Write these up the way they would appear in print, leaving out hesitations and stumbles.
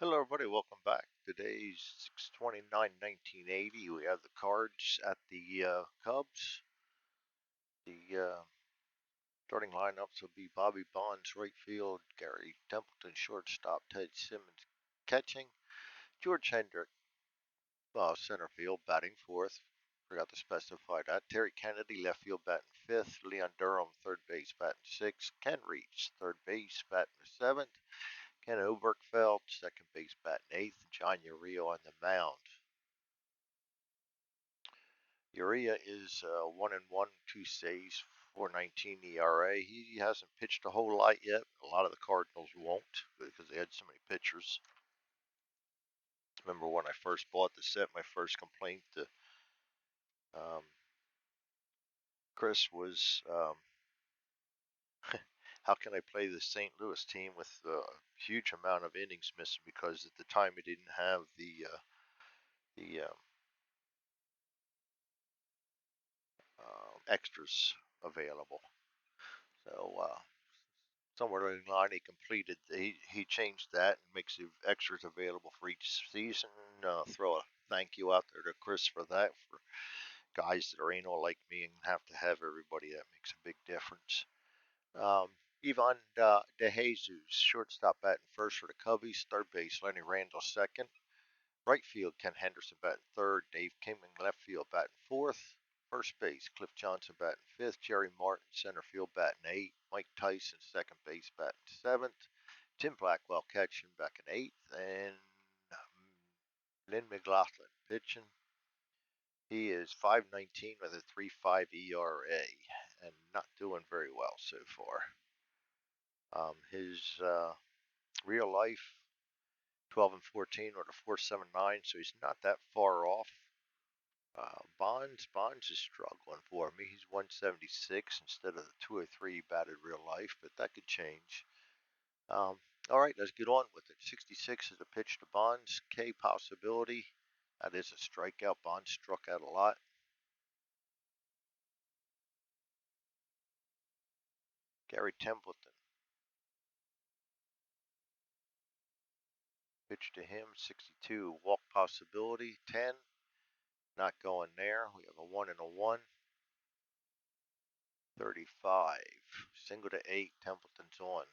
Hello, everybody. Welcome back. Today's 6/29/1980. We have the Cards at the Cubs. The starting lineups will be Bobby Bonds, right field, Gary Templeton, shortstop, Ted Simmons, catching, George Hendrick, center field, batting fourth. Forgot to specify that. Terry Kennedy, left field, batting fifth. Leon Durham, third base, batting sixth. Ken Reach, third base, batting seventh. Ken Oberkfeld, second base, batting eighth. John Uriel on the mound. Uriah is 1-1, 2 saves, 4.19 ERA. He hasn't pitched a whole lot yet. A lot of the Cardinals won't because they had so many pitchers. Remember when I first bought the set, my first complaint to um, Chris was, how can I play the St. Louis team with a huge amount of innings missing? Because at the time it didn't have the extras available. So somewhere along the line he completed. He changed that and makes the extras available for each season. Throw a thank you out there to Chris for that. For guys that are anal like me and have to have everybody, that makes a big difference. Um, Ivan De Jesus, shortstop batting first for the Cubbies. Third base, Lenny Randall second. Right field, Ken Henderson batting third. Dave Kingman, left field, batting fourth. First base, Cliff Johnson batting fifth. Jerry Martin, center field, batting eighth. Mike Tyson, second base, batting seventh. Tim Blackwell catching, back in eighth. And Lynn McLaughlin pitching. He is 5.19 with a 3.5 ERA and not doing very well so far. His real life 12 and 14 with a 4.79, so he's not that far off. Bonds is struggling for me. He's 176 instead of the 203 batted real life, but that could change. All right, let's get on with it. 66 is a pitch to Bonds. K possibility. That is a strikeout. Bonds struck out a lot. Gary Templeton. Pitch to him. 62. Walk possibility. 10. Not going there. We have a 1 and a 1. 35. Single to 8. Templeton's on.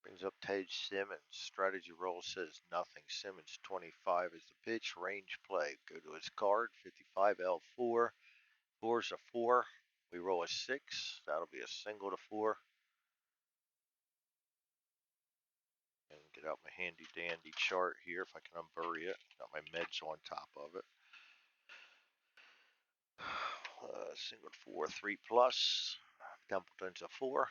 Brings up Ted Simmons. Strategy roll says nothing. Simmons 25 is the pitch. Range play. Go to his card. 55 L4. 4's a 4. We roll a 6. That'll be a single to 4. And get out my handy dandy chart here if I can unbury it. Got my meds on top of it. Single to 4, 3 plus. Templeton's a 4.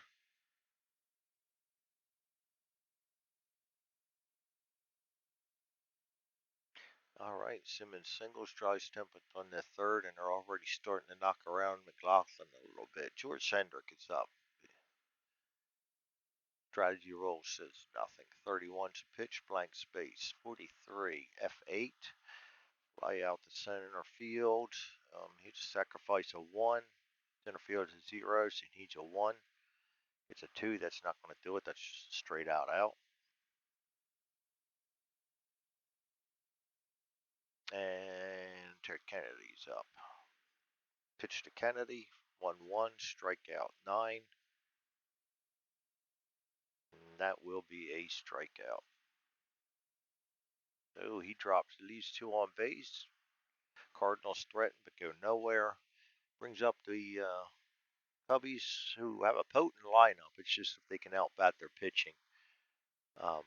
All right, Simmons singles, drives Templeton on the third, and they're already starting to knock around McLaughlin a little bit. George Hendrick is up. Strategy roll says nothing. 31's pitch, blank space. 43, F8. Fly out to center field. He just sacrificed a 1. Center field is 0, so he needs a 1. It's a 2, that's not going to do it. That's just straight out. And Terry Kennedy's up. Pitch to Kennedy, 1-1, strikeout 9. And that will be a strikeout. So he drops, leaves 2 on base. Cardinals threaten but go nowhere. Brings up the Cubbies, who have a potent lineup. It's just if they can outbat their pitching. Um,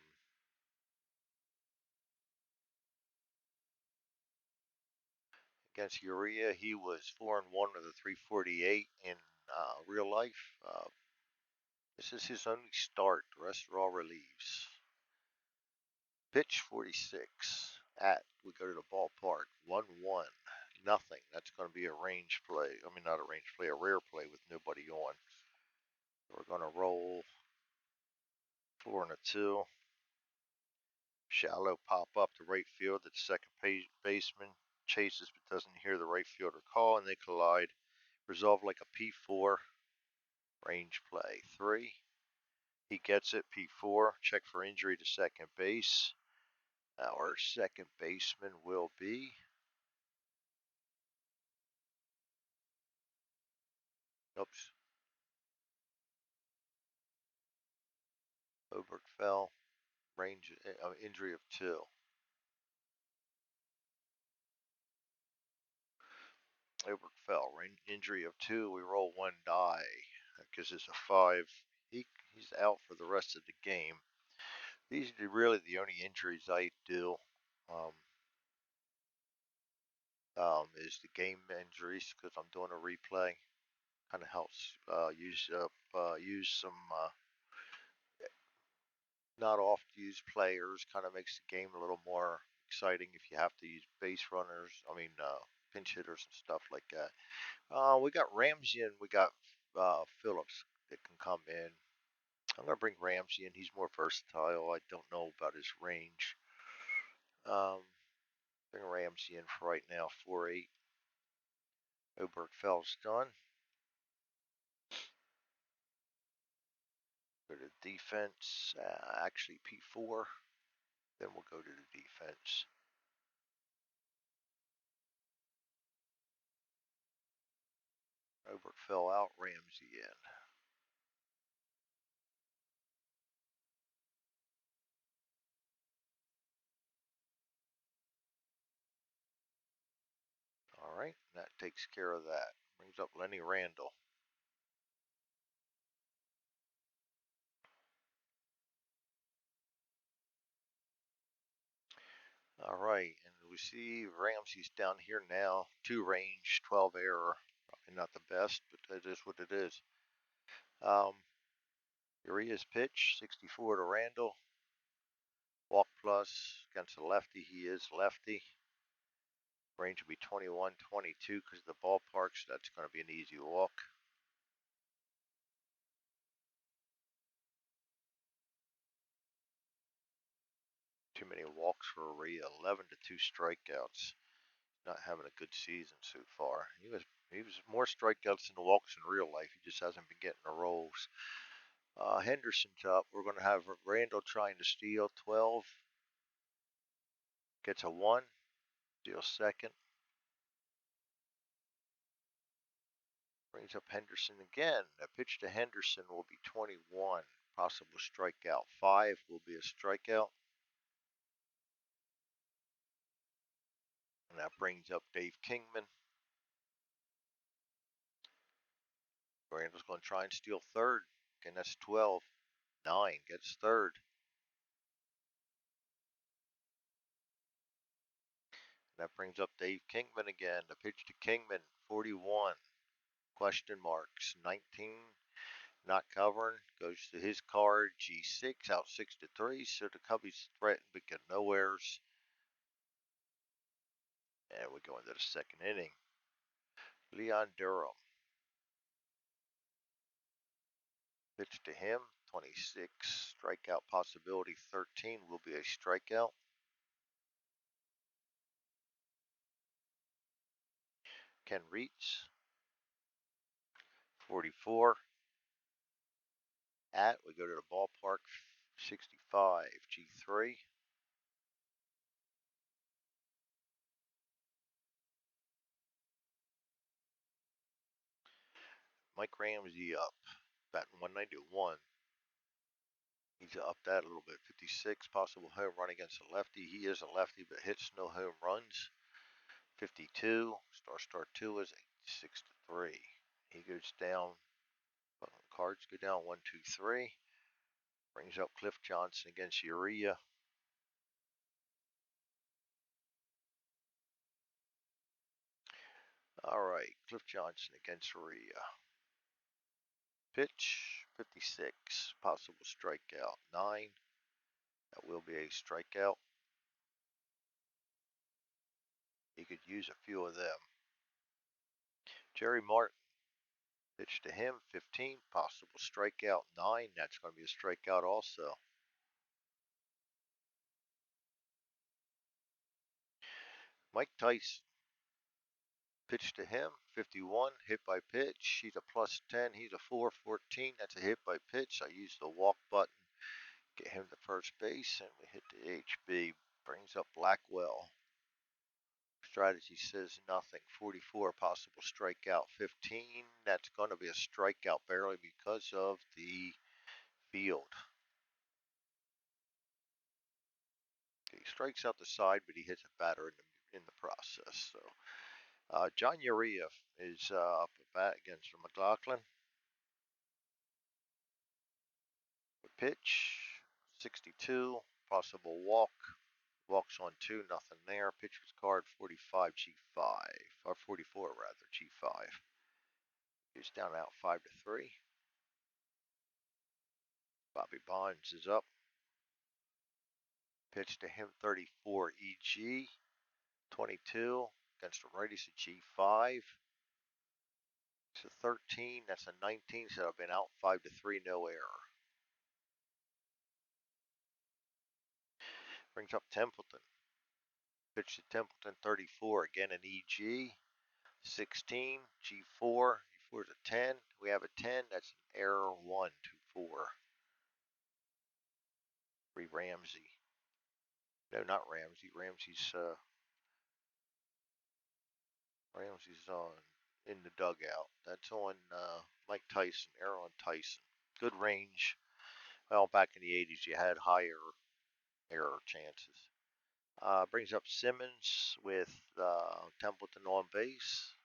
against Uriah, he was 4-1 with a 3.48 in real life. This is his only start. The rest are all relieves. Pitch 46 at. We go to the ballpark. 1-1. Nothing. That's going to be a range play. I mean, not a range play, a rare play with nobody on. We're going to roll 4 and a 2. Shallow pop up to right field. The second baseman chases but doesn't hear the right fielder call, and they collide. Resolve like a P4. Range play 3. He gets it, P4. Check for injury to second base. Our second baseman will be oops. Obergfell, range injury of 2. Obergfell, injury of 2. We roll 1 die. That gives us a 5. He's out for the rest of the game. These are really the only injuries I do. Is the game injuries because I'm doing a replay. Kind of helps use some not oft used players. Kind of makes the game a little more exciting if you have to use base runners. Pinch hitters and stuff like that. We got Ramsey and we got Phillips that can come in. I'm gonna bring Ramsey in. He's more versatile. I don't know about his range. Bring Ramsey in for right now. 4-8. Obergfell's done. Go to defense. Actually P4. Then we'll go to the defense. Obergfell out. Ramsey in. All right, that takes care of that. Brings up Lenny Randall. All right, and we see Ramsey's down here now. 2 range, 12 error. Probably not the best, but that is what it is. Urias pitch, 64 to Randall. Walk plus against the lefty. He is lefty. Range will be 21, 22 because of the ballpark, so that's going to be an easy walk. Too many walks for Urias. 11 to 2 strikeouts. Not having a good season so far. He was more strikeouts than walks in real life. He just hasn't been getting the rolls. Henderson's up. We're going to have Randall trying to steal. 12. Gets a 1. Steals second. Brings up Henderson again. A pitch to Henderson will be 21. Possible strikeout. 5 will be a strikeout. And that brings up Dave Kingman. Randall's going to try and steal third. Again, that's 12. 9 gets third. That brings up Dave Kingman again. The pitch to Kingman, 41. Question marks. 19. Not covering. Goes to his card. G6 out 6 to 3. So the Cubbies threaten but get no errors. And we go into the second inning. Leon Durham. Pitch to him. 26. Strikeout possibility. 13 will be a strikeout. Ken Reitz. 44. We go to the ballpark. 65. G3. Mike Ramsey up. Batting 191. He's up that a little bit. 56, possible home run against a lefty. He is a lefty, but hits no home runs. 52, star 2 is 6 to 3. He goes down. Cards go down 1, 2, 3. Brings up Cliff Johnson against Urias. All right, Cliff Johnson against Urias. Pitch 56, possible strikeout 9. That will be a strikeout. He could use a few of them. Jerry Martin. Pitch to him, 15, possible strikeout 9. That's going to be a strikeout also. Mike Tyson. Pitch to him, 51, hit by pitch. He's a plus 10. He's a 414. That's a hit by pitch. I use the walk button, get him to first base, and we hit the HB. Brings up Blackwell. Strategy says nothing. 44, possible strikeout. 15, that's going to be a strikeout barely because of the field. He strikes out the side, but he hits a batter in the process. So John Urea is up at bat against McLaughlin. The pitch, 62, possible walk. Walks on 2, nothing there. Pitcher's card, 45 G5, or 44 rather, G5. He's down out 5-3. Bobby Bonds is up. Pitch to him, 34 EG, 22 against the righties at G5. It's a 13, that's a 19, so I've been out 5-3, no error. Brings up Templeton. Pitch to Templeton, 34, again an EG, 16, G4, G4 is a 10. We have a 10, that's an error, 1-4. Ramsey. No, not Ramsey. Ramsey's on in the dugout. That's on Mike Tyson, error on Tyson. Good range. Well, back in the 80s, you had higher error chances. Brings up Simmons with Templeton on base.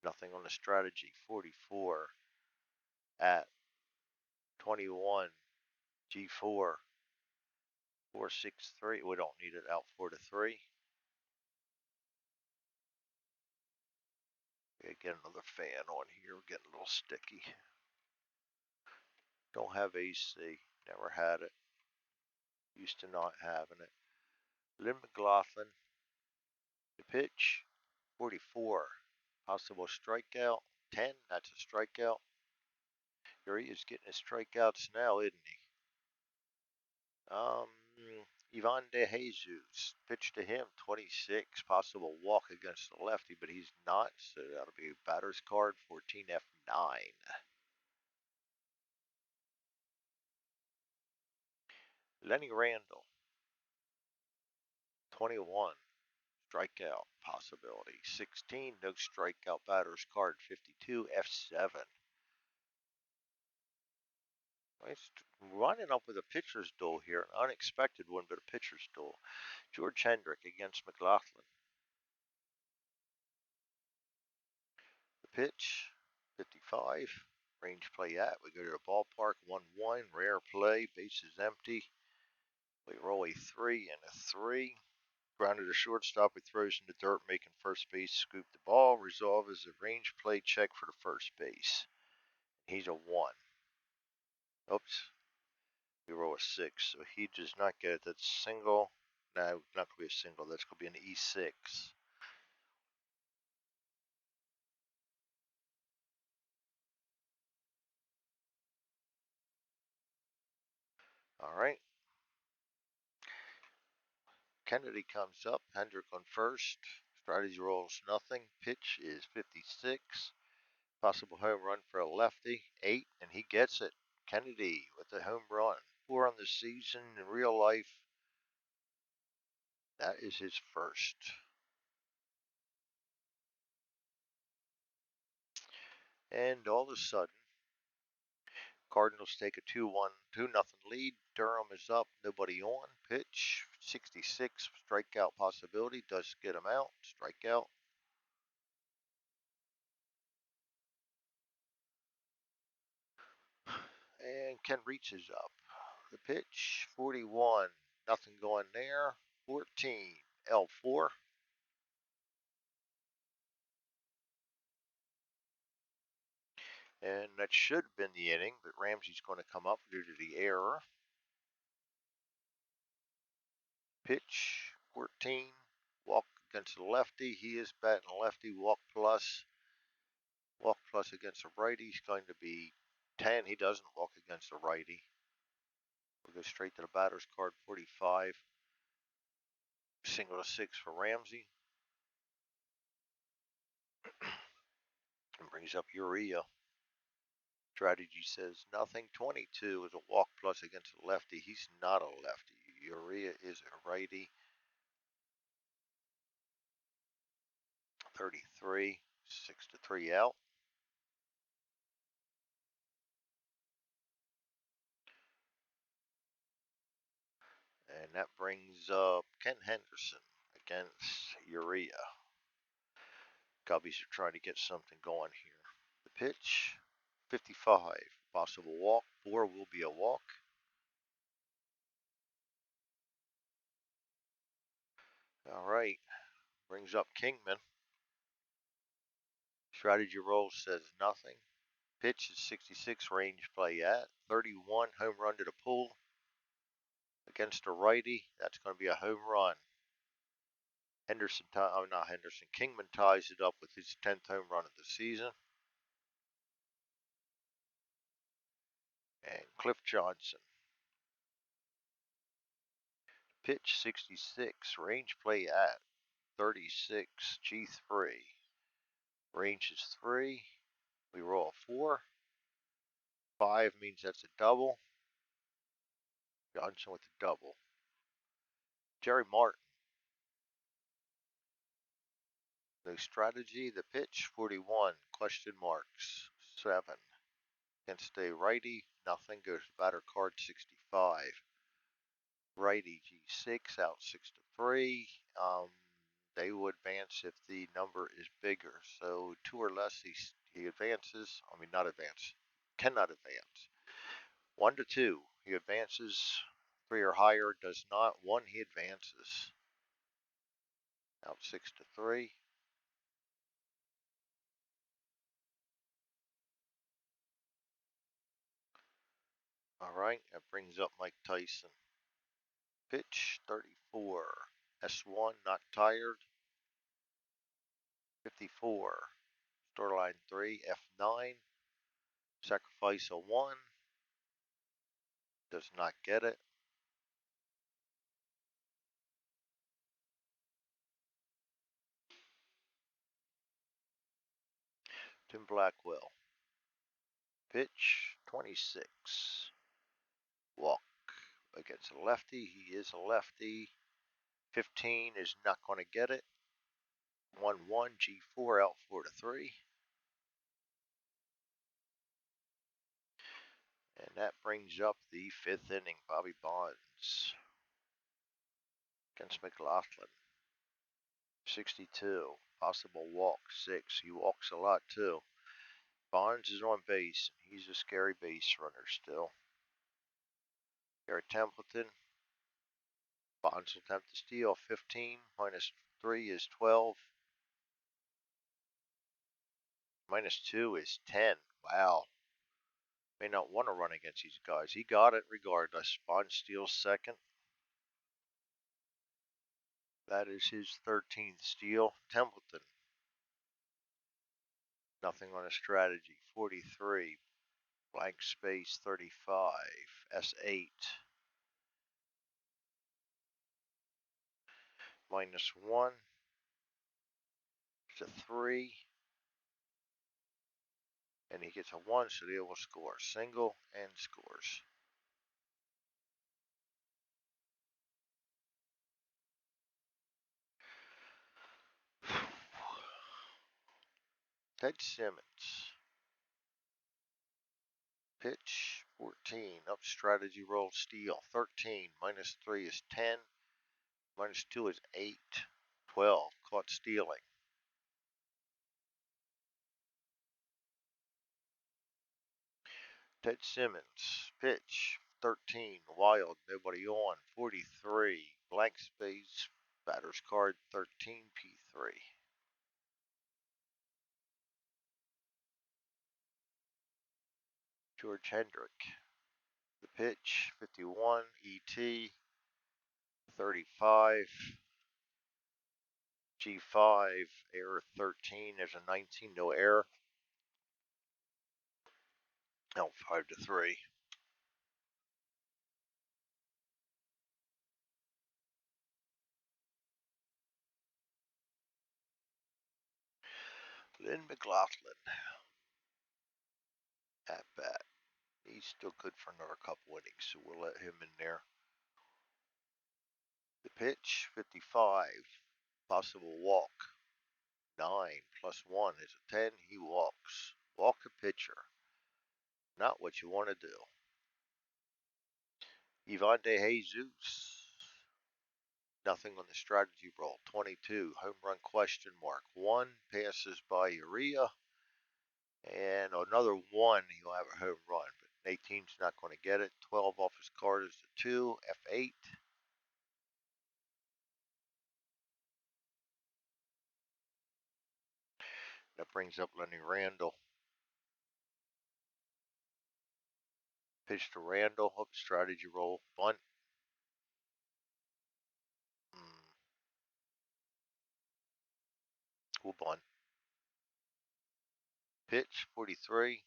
Nothing on the strategy. 44 at 21. G4. 4-6-3. We don't need it out 4-3. Get another fan on here. We're getting a little sticky. Don't have AC. Never had it. Used to not having it. Lynn McLaughlin. The pitch. 44. Possible strikeout. 10. That's a strikeout. Here he is getting his strikeouts now, isn't he? Ivan De Jesus. Pitch to him. 26. Possible walk against the lefty, but he's not. So that'll be batter's card. 14F9. Lenny Randall. 21. Strikeout possibility. 16, no strikeout batter's card. 52, F7. It's running up with a pitcher's duel here. An unexpected one, but a pitcher's duel. George Hendrick against McLaughlin. The pitch, 55. Range play at. We go to the ballpark, 1-1. Rare play, bases empty. We roll a 3 and a 3. Grounded to shortstop, he throws in the dirt, making first base scoop the ball. Resolve is a range play check for the first base. He's a 1. Oops. We roll a 6, so he does not get it. That's single. No, not going to be a single. That's going to be an E6. All right. Kennedy comes up. Hendrick on first. Strategy rolls nothing. Pitch is 56. Possible home run for a lefty. 8, and he gets it. Kennedy with the home run. 4 on the season. In real life, that is his first. And all of a sudden, Cardinals take a 2-0 lead. Durham is up, nobody on. Pitch, 66, strikeout possibility. Does get him out, strikeout. And Ken Reach is up. The pitch, 41, nothing going there. 14, L4. And that should have been the inning, but Ramsey's going to come up due to the error. Pitch, 14, walk against the lefty. He is batting lefty, walk plus. Walk plus against a righty is going to be 10. He doesn't walk against a righty. We'll go straight to the batter's card, 45. Single to 6 for Ramsey. And brings up Urea. Strategy says nothing. 22 is a walk plus against a lefty. He's not a lefty. Urea is a righty. 33, 6-3 out. And that brings up Ken Henderson against Urea. Cubbies are trying to get something going here. The pitch, 55. Possible walk. 4 will be a walk. All right. Brings up Kingman. Strategy roll says nothing. Pitch is 66, range play at 31, home run to the pool. Against a righty, that's going to be a home run. Kingman ties it up with his 10th home run of the season. And Cliff Johnson. Pitch 66, range play at 36, G3. Range is 3. We roll a 4. 5 means that's a double. Johnson with a double. Jerry Martin. The strategy, the pitch, 41, question marks, 7. Against a righty, nothing, goes to batter card 65. Righty G6, out 6-3. They will advance if the number is bigger. So 2 or less, he advances. Not advance, cannot advance. 1-2, he advances. 3 or higher, does not. 1, he advances. Out 6-3. All right, that brings up Mike Tyson. Pitch 34, S1, not tired. 54, storyline 3, F9. Sacrifice a 1. Does not get it. Tim Blackwell. Pitch 26. Walk against a lefty. He is a lefty. 15 is not going to get it. 1-1, G4, out 4-3. And that brings up the 5th inning. Bobby Bonds against McLaughlin. 62. Possible walk 6. He walks a lot too. Bonds is on base. He's a scary base runner still. Garrett Templeton. Bonds will attempt to steal. 15 minus 3 is 12. Minus 2 is 10. Wow. May not want to run against these guys. He got it regardless. Bonds steals 2nd. That is his 13th steal. Templeton. Nothing on a strategy. 43. Blank space 35. S8. Minus 1. It's a 3. And he gets a 1, so they will score. Single and scores. Ted Simmons. Pitch 14. Up strategy roll steal. 13. Minus 3 is 10. Minus 2 is 8. 12. Caught stealing. Ted Simmons. Pitch 13. Wild. Nobody on. 43. Blank space. Batter's card 13. P3. George Hendrick. The pitch 51. ET 35. G5. Error 13. There's a 19. No error. Out 5-3. Lynn McLaughlin at bat. He's still good for another couple innings, so we'll let him in there. The pitch, 55. Possible walk, 9 plus 1 is a 10. He walks. Walk a pitcher. Not what you want to do. Ivan De Jesus. Nothing on the strategy roll. 22. Home run question mark. 1 passes by Urea. And another 1, he'll have a home run. But 18's not going to get it. 12 off his card is the 2. F8. That brings up Lenny Randall. Pitch to Randall. Hook strategy roll. Bunt. We'll bunt. Pitch, 43.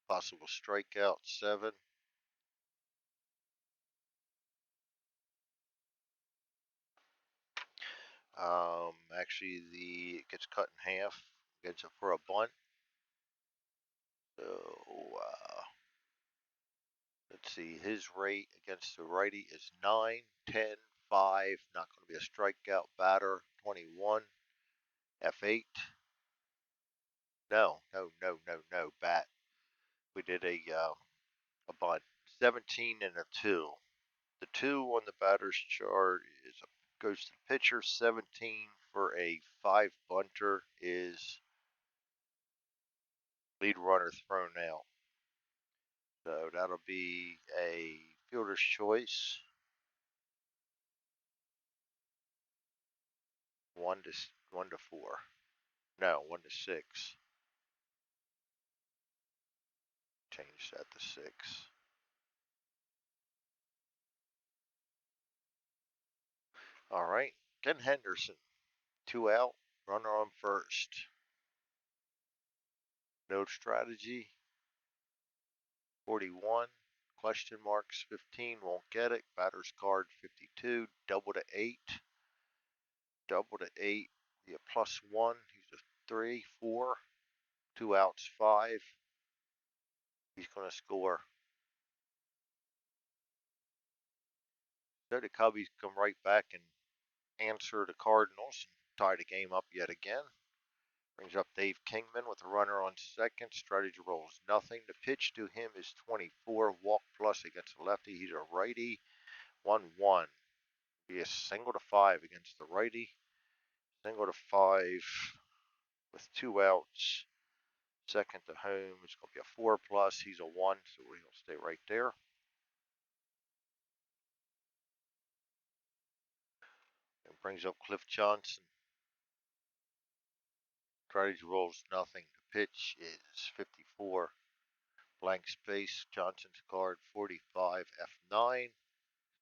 Possible strikeout, 7. Actually, it gets cut in half. Gets it for a bunt. So, let's see. His rate against the righty is 9, 10, 5. Not going to be a strikeout batter. 21. F8. No. Bat. We did a bunt. 17 and a 2. The 2 on the batter's chart goes to the pitcher. 17 for a 5 bunter is lead runner thrown out. So that'll be a fielder's choice. 1 to 4. No, 1 to 6. Change that to 6. All right. Ken Henderson. 2 out. Runner on first. No strategy. 41. Question marks, 15. Won't get it. Batter's card, 52. Double to 8. Double to 8. Be a +1. He's a 3, 4. 2 outs, 5. He's going to score. So the Cubbies come right back and answer the Cardinals and tie the game up yet again. Brings up Dave Kingman with a runner on second. Strategy rolls nothing. The pitch to him is 24. Walk plus against the lefty. He's a righty. 1-1. Be a single to 5 against the righty. Single to 5 with 2 outs. Second to home. It's going to be a 4+. He's a 1, so he'll stay right there. And brings up Cliff Johnson. Strategy rolls nothing. The pitch is 54. Blank space. Johnson's card 45. F9.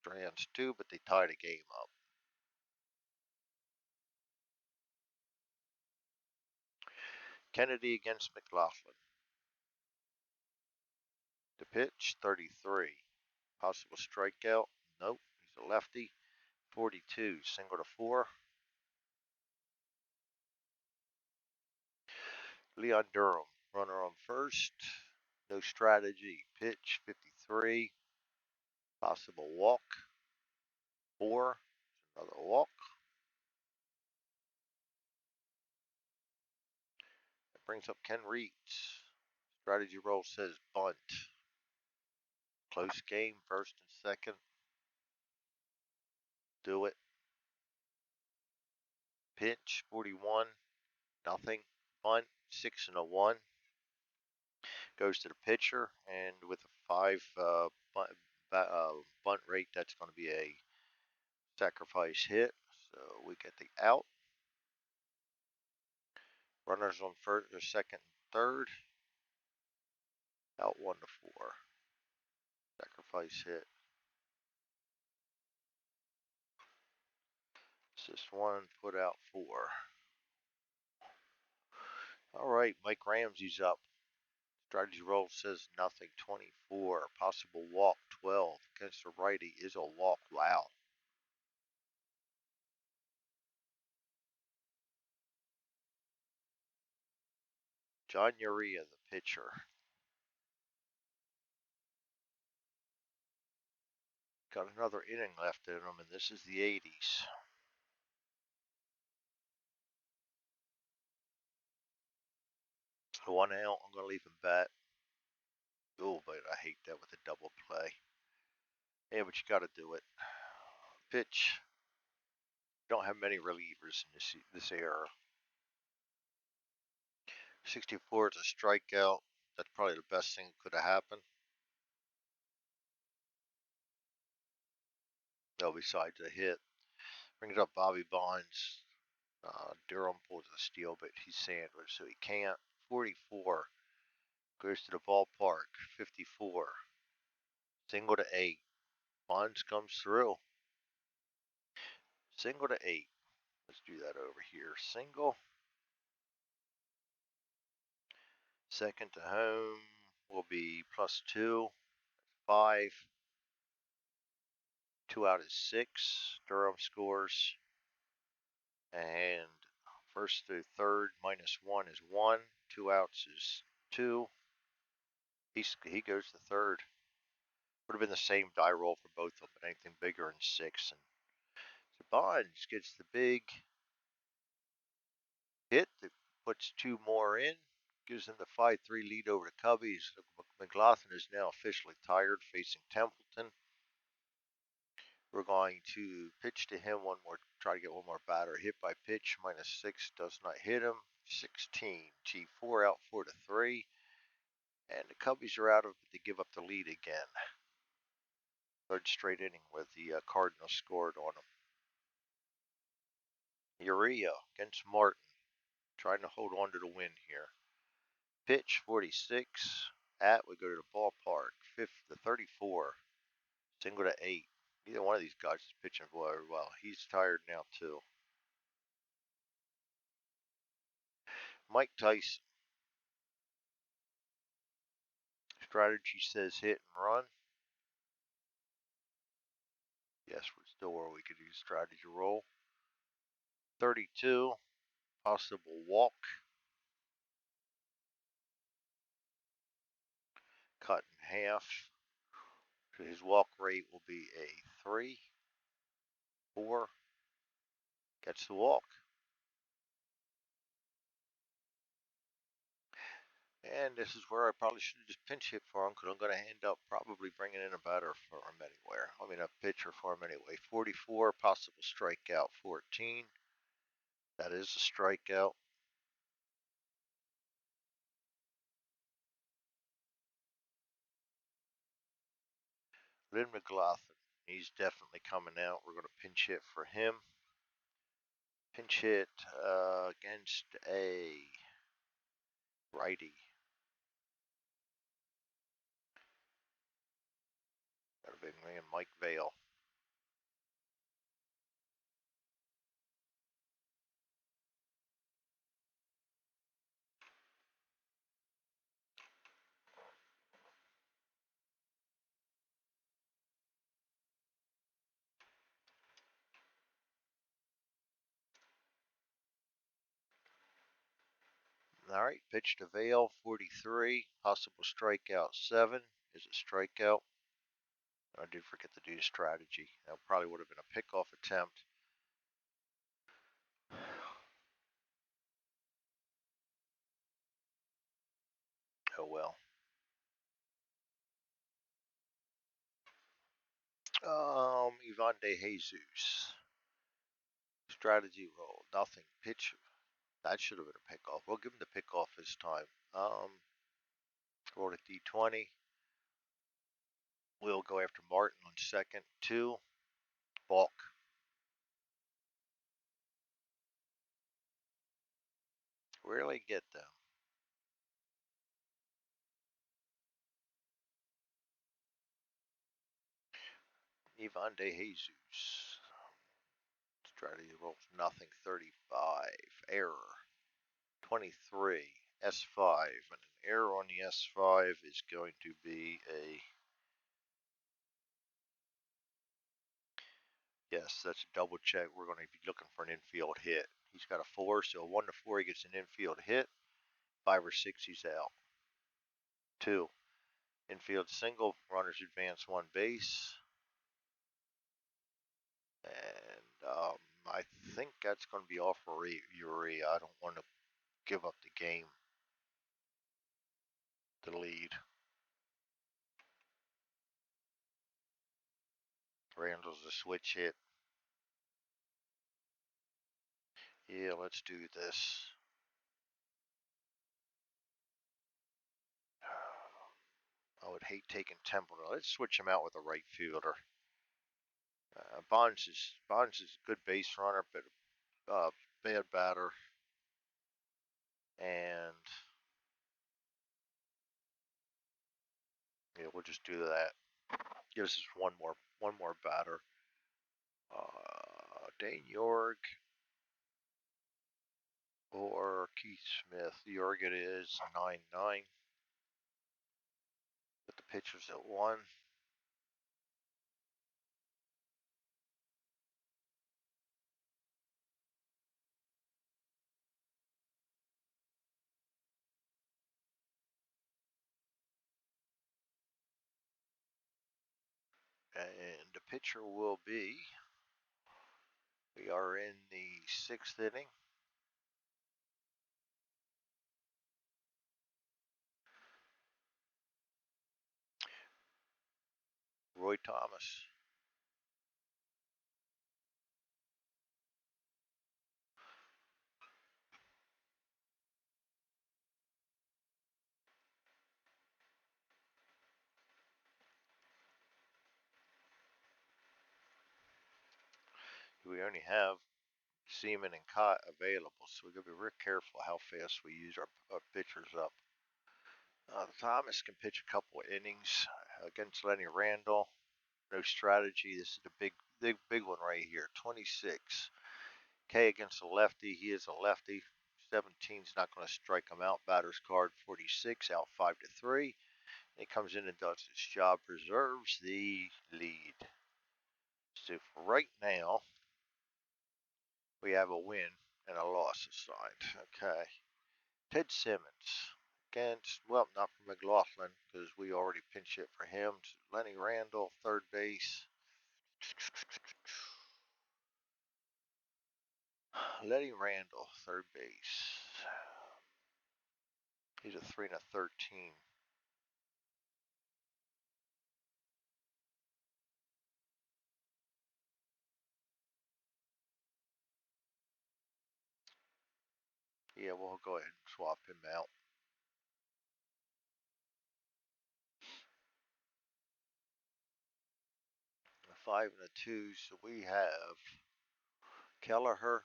Strands 2, but they tie the game up. Kennedy against McLaughlin. The pitch 33. Possible strikeout. Nope. He's a lefty. 42. Single to 4. Leon Durham, runner on first. No strategy. Pitch 53. Possible walk. 4. Another walk. That brings up Ken Reeds. Strategy roll says bunt. Close game, first and second. Do it. Pitch 41. Nothing. Bunt 6 and a 1. Goes to the pitcher, and with a 5 bunt rate, that's going to be a sacrifice hit. So we get the out. Runners on first, or second, and third. Out 1 to 4. Sacrifice hit. Assist 1, put out 4. All right, Mike Ramsey's up. Strategy roll says nothing. 24. Possible walk 12. Against the righty is a walk. Wow. John Urea, the pitcher. Got another inning left in him, and this is the 80s. One out, I'm going to leave him bat. Oh, but I hate that with a double play. Yeah, but you got to do it. Pitch. Don't have many relievers in this era. 64 is a strikeout. That's probably the best thing that could have happened. No, besides a hit. Brings up Bobby Bonds. Durham pulls the steal, but he's sandwiched, so he can't. 44 goes to the ballpark. 54. Single to 8. Bonds comes through. Single to 8. Let's do that over here. Single. Second to home will be +2. 5. 2 out is 6. Durham scores. And first through third -1 is 1. 2 outs is 2. He goes to third. Would have been the same die roll for both of them, but anything bigger than 6. And so Bonds gets the big hit that puts 2 more in. Gives them the 5-3 lead over the Cubbies. McLaughlin is now officially tired, facing Templeton. We're going to pitch to him one more, try to get one more batter. Hit by pitch, -6, does not hit him. 16, G4 out 4-3. And the Cubbies are out of it, but they give up the lead again. Third straight inning with the Cardinals scored on them. Urea against Martin, trying to hold on to the win here. Pitch 46. We go to the ballpark. 34. Single to 8. Neither one of these guys is pitching very well. He's tired now too. Mike Tyson. Strategy says hit and run. Yes, we're still where we could use strategy roll. 32. Possible walk. Cut in half. So his walk rate will be a 3. 4. Gets the walk. And this is where I probably should have just pinch hit for him, because I'm going to end up probably bringing in a batter for him anywhere. I mean, a pitcher for him anyway. 44, possible strikeout 14. That is a strikeout. Lynn McLaughlin, he's definitely coming out. We're going to pinch hit for him. Pinch hit against a righty. Got a big man, Mike Vale. All right, pitch to Vale, 43. Possible strikeout 7 is a strikeout. I did forget to do strategy. That probably would have been a pickoff attempt. Oh well. Ivan De Jesus. Strategy roll. Nothing. Pitch. That should have been a pickoff. We'll give him the pickoff this time. Roll a D20. We'll go after Martin on second. 2. Balk. Really get them. Ivan De Jesus. Strategy rolls nothing. 35. Error. 23. S5. And an error on the S5 is going to be a... Yes, that's a double check. We're going to be looking for an infield hit. He's got a 4, so 1 to 4 he gets an infield hit. 5 or 6, he's out. 2. Infield single, runners advance 1 base. And I think that's going to be all for Uri. I don't want to give up the game to lead. Randall's a switch hit. Yeah, let's do this. I would hate taking Temple. Let's switch him out with a right fielder. Bonds is a good base runner, but bad batter. And yeah, we'll just do that. Gives us one more batter. Dane York or Keith Smith. York it is, 9-9. Put the pitchers at 1. And the pitcher will be, we are in the 6th inning. Roy Thomas. We only have Seaman and Cott available, so we got to be real careful how fast we use our pitchers up. Thomas can pitch a couple of innings against Lenny Randall. No strategy. This is the big one right here. 26. K against a lefty. He is a lefty. 17's not going to strike him out. Batter's card 46, out 5-3. He comes in and does his job, preserves the lead. So for right now, we have a win and a loss assigned. Okay. Ted Simmons against, well, not for McLaughlin because we already pinch hit for him. So Lenny Randall, third base. Lenny Randall, third base. He's a 3-13. Yeah, we'll go ahead and swap him out. A 5-2, so we have Kelleher.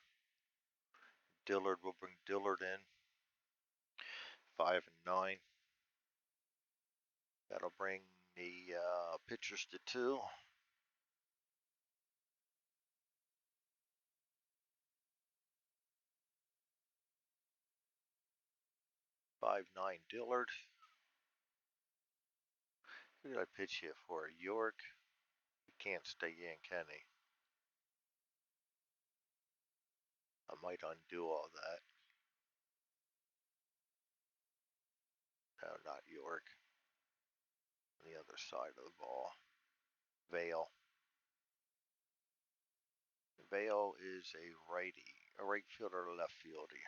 Dillard, will bring Dillard in. 5-9. That'll bring the pitchers to 2. Five nine Dillard. Who did I pitch hit for? York. He can't stay in, can he? I might undo all that. No, not York. On the other side of the ball. Vale. Vale is a righty. A right fielder or a left fielder.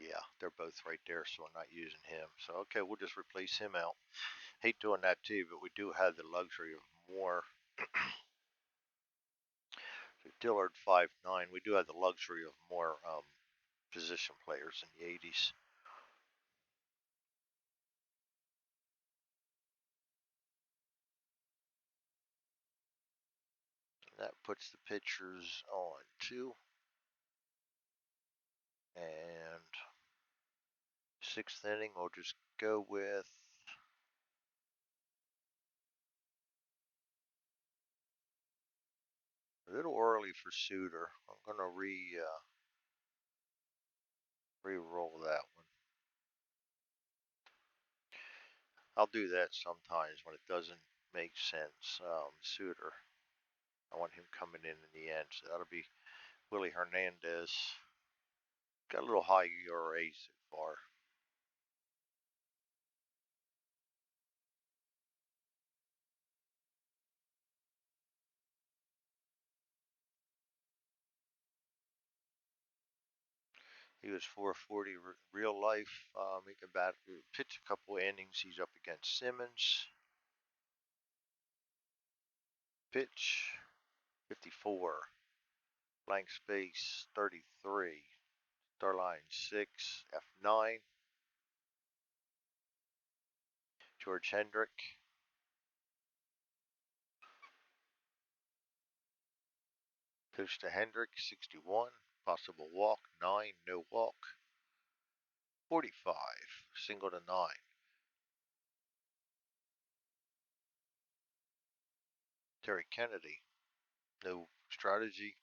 Yeah, they're both right there, so I'm not using him. So, okay, we'll just replace him out. Hate doing that too, but we do have the luxury of more. So Dillard 5'9". We do have the luxury of more position players in the 80s. That puts the pitchers on 2. And 6th inning, we'll just go with a little early for Suter. I'm gonna re-roll that one. I'll do that sometimes when it doesn't make sense. Suter, I want him coming in the end, so that'll be Willie Hernandez got a little high ERA so far. He was 440 real life. He can pitch a couple of innings. He's up against Simmons. Pitch 54. Blank space 33. Starline 6. F9. George Hendrick. Pitch to Hendrick 61. Possible walk 9. No walk. 45. Single to 9. Terry Kennedy. No strategy.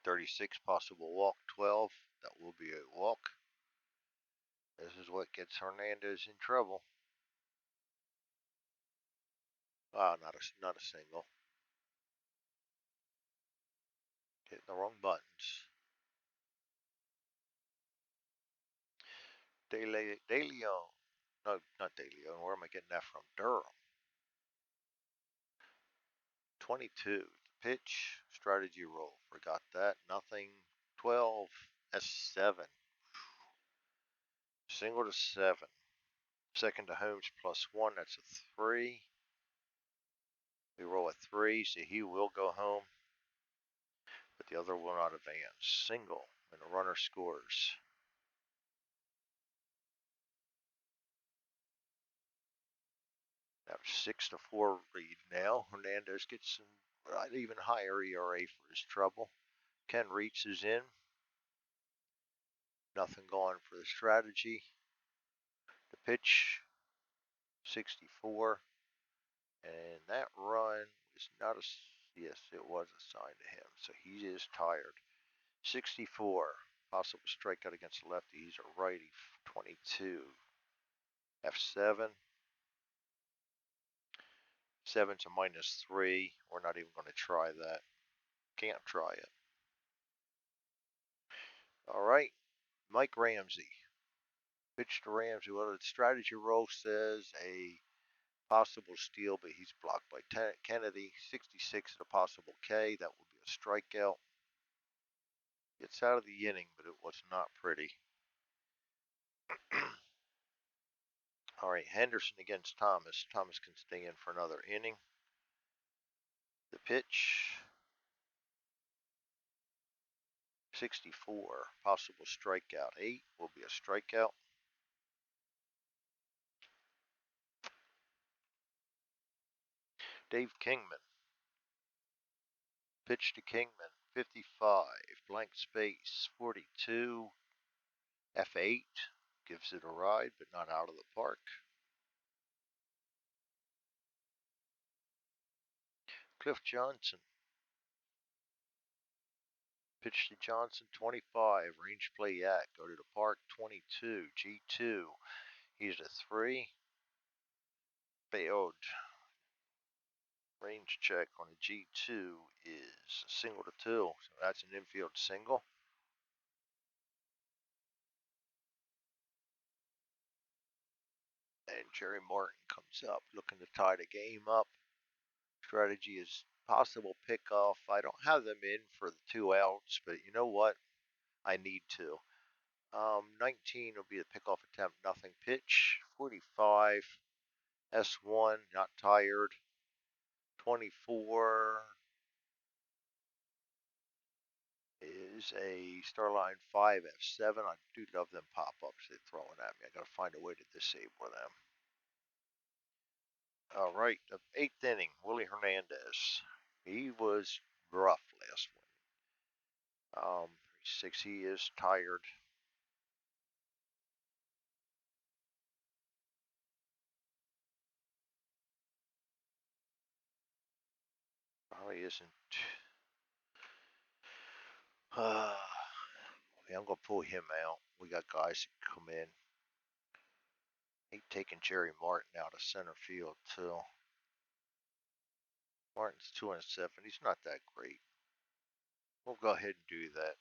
36. Possible walk 12. That will be a walk. This is what gets Hernandez in trouble. Not a single. Hitting the wrong buttons. De Leon. No, not De Leon. Where am I getting that from? Durham. 22. Pitch. Strategy roll. Forgot that. Nothing. 12. S7. Single to 7. Second to Holmes +1. That's a 3. We roll a 3, so he will go home. But the other will not advance. Single. And the runner scores. That was 6-4 lead now. Hernandez gets an even higher ERA for his trouble. Ken Reitz is in. Nothing going for the strategy. The pitch, 64. And that run is not a, yes, it was assigned to him. So he is tired. 64. Possible strikeout against the lefty. He's a righty. 22. F7. 7's a -3. We're not even going to try that. Can't try it. All right. Mike Ramsey. Pitch to Ramsey. Well, the strategy roll says a possible steal, but he's blocked by Kennedy. 66 at a possible K. That will be a strikeout. Gets out of the inning, but it was not pretty. All right, Henderson against Thomas. Thomas can stay in for another inning. The pitch, 64. Possible strikeout. 8 will be a strikeout. Dave Kingman. Pitch to Kingman, 55. Blank space, 42. F8. Gives it a ride, but not out of the park. Cliff Johnson. Pitch to Johnson, 25. Range play at. Go to the park, 22. G2. He's a 3. Failed. Range check on a G2 is a single to 2. So that's an infield single. And Jerry Martin comes up looking to tie the game up. Strategy is possible pickoff. I don't have them in for the 2 outs, but you know what? I need to. 19 will be the pickoff attempt, nothing. Pitch, 45. S1, not tired. 24 is a Starline 5 F7. I do love them pop-ups they're throwing at me. I gotta find a way to disable them. All right, the 8th inning, Willie Hernandez. He was rough last one. 6, he is tired. Probably isn't. Yeah, I'm gonna pull him out. We got guys that come in. Ain't taking Jerry Martin out of center field too. Martin's 207. He's not that great. We'll go ahead and do that.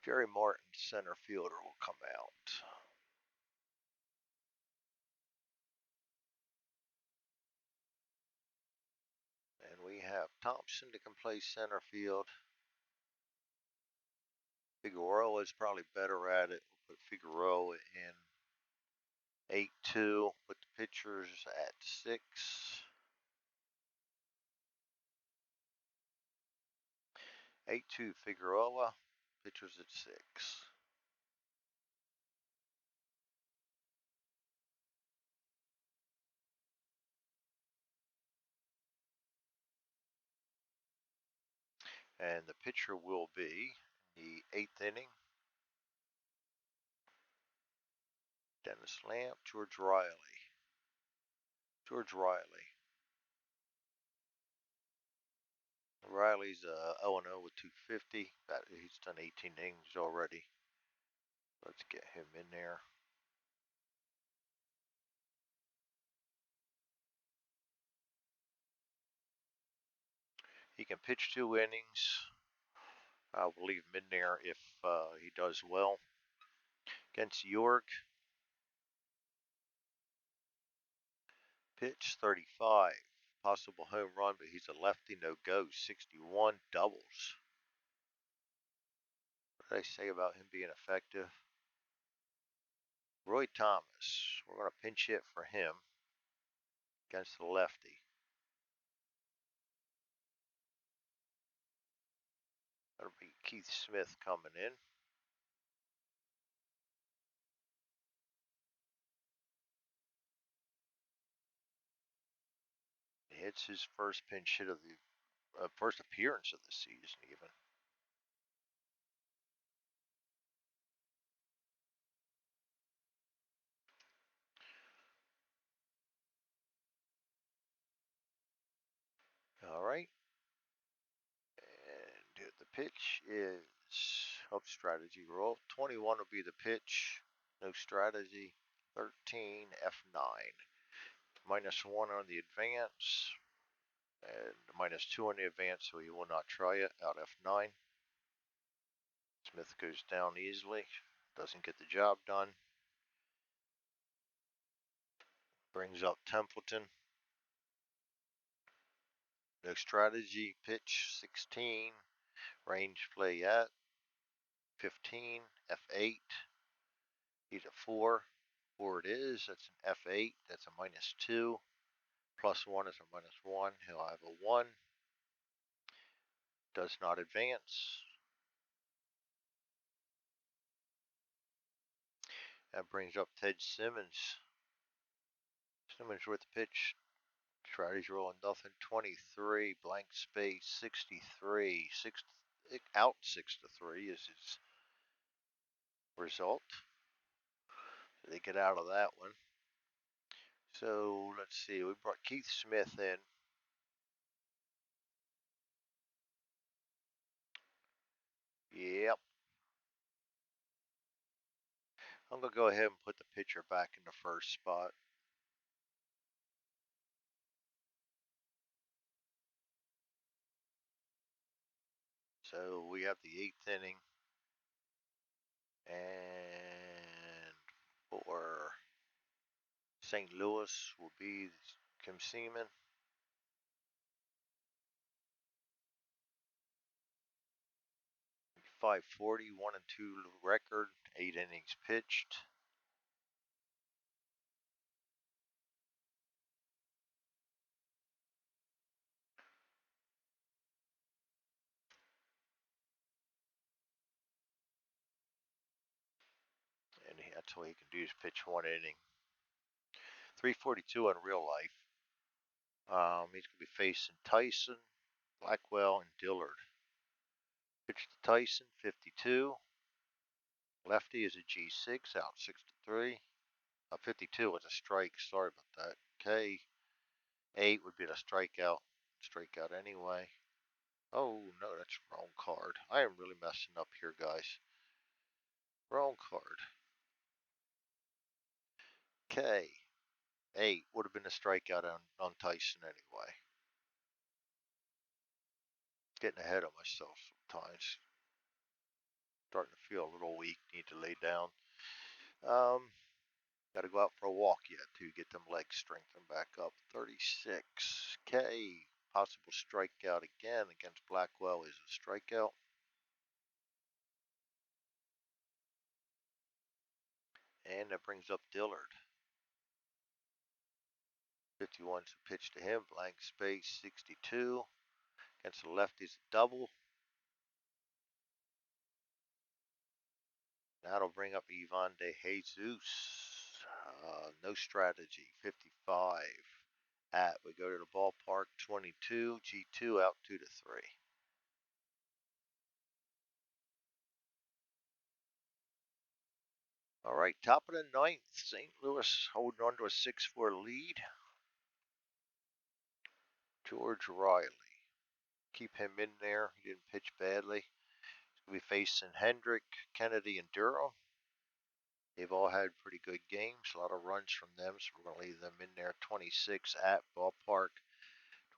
Jerry Martin, center fielder, will come out. And we have Thompson that can play center field. Figueroa is probably better at it. We'll put Figueroa in 8-2. Put the pitchers at 6. 8-2 Figueroa. Pitchers at 6. And the pitcher will be the 8th inning. Dennis Lamp, George Riley. George Riley. Riley's 0-0 with 250. He's done 18 innings already. Let's get him in there. He can pitch 2 innings. I will leave him in there if he does well. Against York, pitch 35. Possible home run, but he's a lefty, no go. 61 doubles. What did I say about him being effective? Roy Thomas. We're going to pinch hit for him against the lefty. That'll be Keith Smith coming in. It's his first pinch hit of the first appearance of the season, even. All right. And the pitch is strategy roll. 21 will be the pitch. No strategy. 13 F9. -1 on the advance. And -2 on the advance, so he will not try it. Out F9. Smith goes down easily. Doesn't get the job done. Brings up Templeton. No strategy. Pitch 16. Range play at 15. F8. He's at 4. 4 it is. That's an F8. That's a -2. +1 is a -1. He'll have a 1. Does not advance. That brings up Ted Simmons. Simmons with the pitch. Strategy rolling nothing. 23. Blank space. 63. Out 6-3 is his result. So they get out of that one. So let's see. We brought Keith Smith in. Yep. I'm going to go ahead and put the pitcher back in the first spot. So we have the 8th inning. And for St. Louis will be Kim Seaman. .540, 1-2 record, 8 innings pitched. And that's all he can do is pitch 1 inning. 342 in real life. He's going to be facing Tyson, Blackwell, and Dillard. Pitch to Tyson, 52. Lefty is a G6, out 6-3. 52 was a strike. Sorry about that. K8 would be a strikeout. Strikeout anyway. Oh no, that's wrong card. I am really messing up here, guys. Wrong card. K8 would have been a strikeout on Tyson anyway. Getting ahead of myself sometimes. Starting to feel a little weak. Need to lay down. Got to go out for a walk yet to get them legs strengthened back up. 36K. Possible strikeout again against Blackwell is a strikeout. And that brings up Dillard. 51's a pitch to him. Blank space. 62. Against the lefties, a double. That'll bring up Ivan De Jesus. No strategy. 55. We go to the ballpark. 22. G2 out 2-3. All right, top of the ninth. St. Louis holding on to a 6-4 lead. George Riley. Keep him in there. He didn't pitch badly. He's going to be facing Hendrick, Kennedy, and Durham. They've all had pretty good games, a lot of runs from them, so we're going to leave them in there. 26 at ballpark.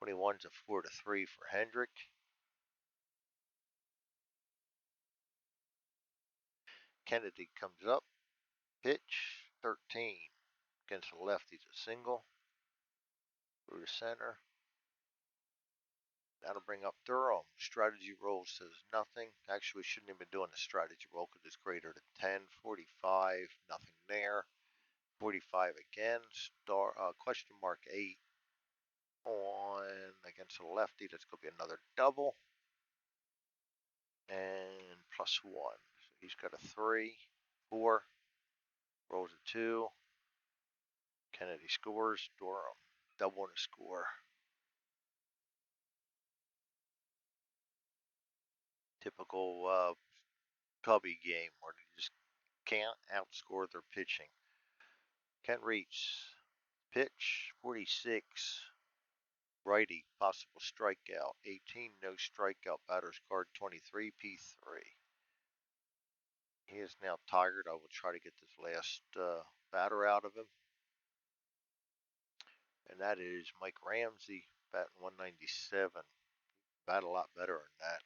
21's a 4-3 for Hendrick. Kennedy comes up. Pitch 13. Against the lefties, a single. Through the center. That'll bring up Durham. Strategy roll says nothing. Actually, we shouldn't even be doing the strategy roll because it's greater than 10. 45, nothing there. 45 again. Question mark 8 on against the lefty. That's going to be another double. And +1. So he's got a 3, 4. Rolls a 2. Kennedy scores. Durham double and a score. Typical Cubby game where they just can't outscore their pitching. Can't reach. Pitch 46. Righty, possible strikeout. 18, no strikeout. Batter's card 23, P3. He is now tired. I will try to get this last batter out of him. And that is Mike Ramsey, batting 197. Bat a lot better than that.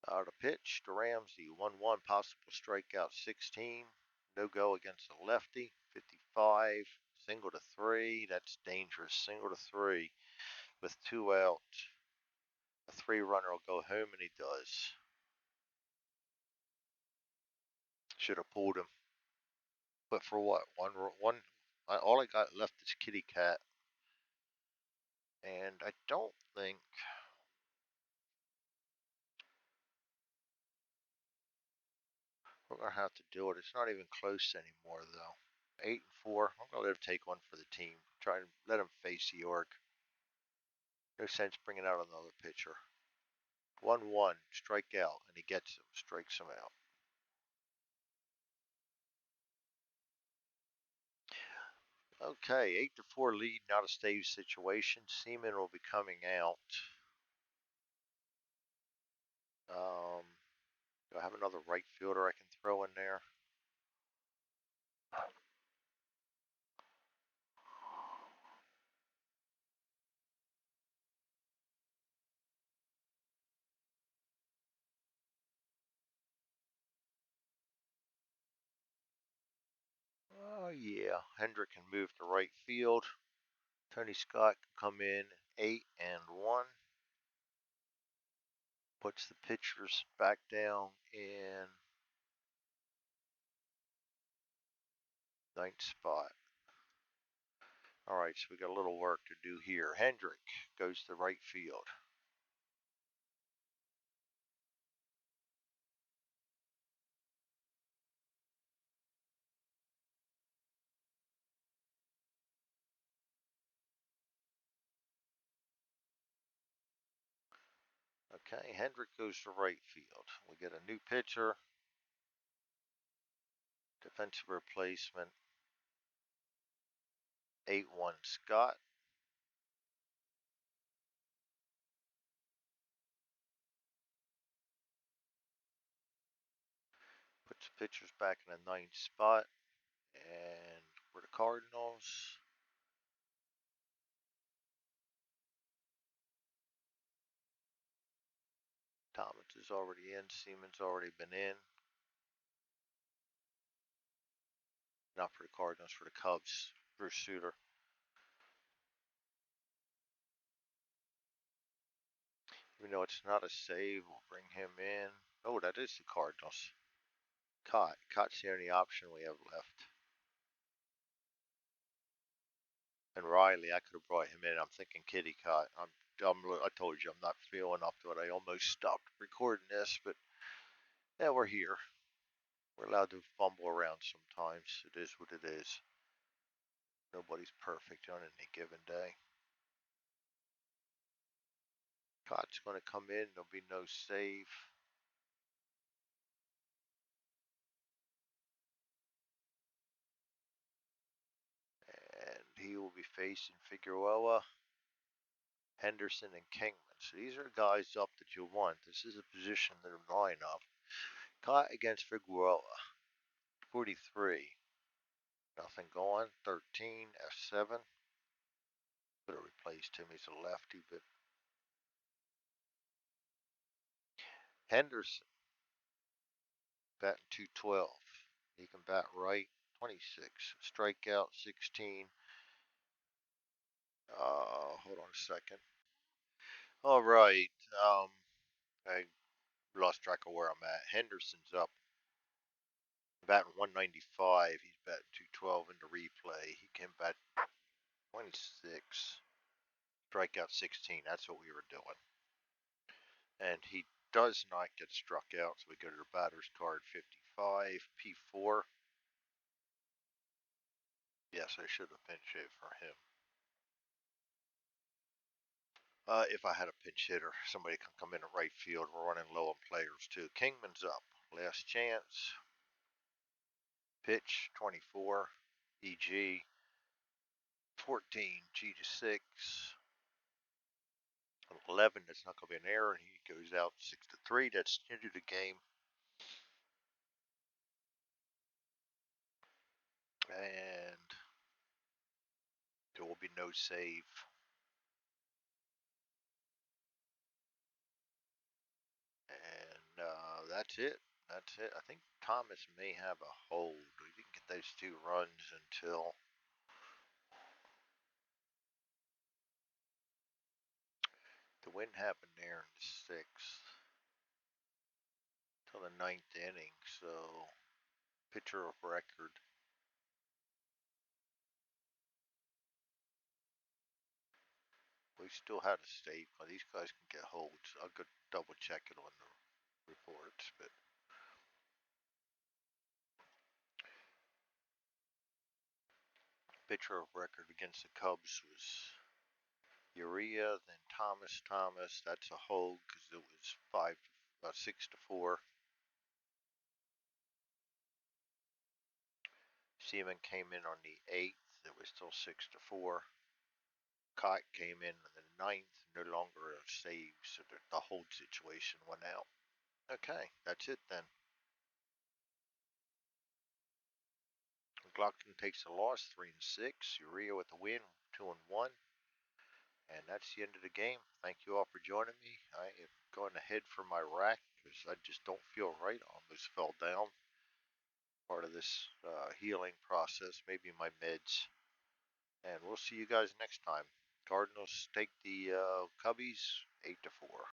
The pitch to Ramsey, 1-1, possible strikeout 16. No go against the lefty, 55. Single to 3. That's dangerous. Single to 3 with 2 out. A 3-runner will go home, and he does. Should have pulled him. But for what? One. All I got left is Kitty Cat. And I don't think we're going to have to do it. It's not even close anymore, though. 8-4. I'm going to let him take one for the team. Try and let him face York. No sense bringing out another pitcher. 1-1. Strike out. And he gets him. Strikes him out. Okay, 8-4 lead, not a save situation. Seaman will be coming out. Do I have another right fielder I can throw in there? Oh yeah, Hendrick can move to right field. Tony Scott can come in 8-1. Puts the pitchers back down in ninth spot. All right, so we got a little work to do here. Hendrick goes to right field. Okay, Hendrick goes to right field. We get a new pitcher. Defensive replacement. 8-1 Scott. Puts the pitchers back in the ninth spot. And we're the Cardinals. is already in. Simmons already been in. Not for the Cardinals, for the Cubs. Bruce Sutter. Even though it's not a save, we'll bring him in. Oh, that is the Cardinals. Cott's the only option we have left. And Riley, I could have brought him in. I'm thinking Kitty Cott. I told you I'm not feeling up to it. I almost stopped recording this, but yeah, we're here. We're allowed to fumble around sometimes. It is what it is. Nobody's perfect on any given day. Cott's going to come in. There'll be no save. And he will be facing Figueroa, Henderson, and Kingman. So these are guys up that you want. This is a position in the lineup. Cott against Figueroa, 43. Nothing going. 13, F7. Could have replaced him. He's a lefty, but Henderson batting 212. He can bat right. 26. Strikeout 16. Hold on a second. All right. I lost track of where I'm at. Henderson's up. Batting 195. He's batting 212 in the replay. He can bat 26. Strikeout 16. That's what we were doing. And he does not get struck out, so we go to the batter's card 55, P4. Yes, I should have pinch hit for him. If I had a pinch hitter, somebody can come in at right field. We're running low on players too. Kingman's up. Last chance. Pitch 24. EG 14. G to 6. 11. That's not going to be an error. He goes out 6-3. That's into the game. And there will be no save. And that's it. That's it. I think Thomas may have a hold. We didn't get those 2 runs until the win happened there in the 6th. Till the 9th inning. So pitcher of record. We still had a save. These guys can get holds. I'll go double check it on the reports, but pitcher of record against the Cubs was Urea, then Thomas. That's a hold because it was 6-4. Seaman came in on the 8th. It was still 6-4. Cott came in on the 9th. No longer a save, so the hold situation went out. Okay, that's it then. McLaughlin takes the loss, 3-6. Urea with the win, 2-1. And that's the end of the game. Thank you all for joining me. I am going to head for my rack because I just don't feel right. I almost fell down. Part of this healing process, maybe my meds. And we'll see you guys next time. Cardinals take the Cubbies 8-4.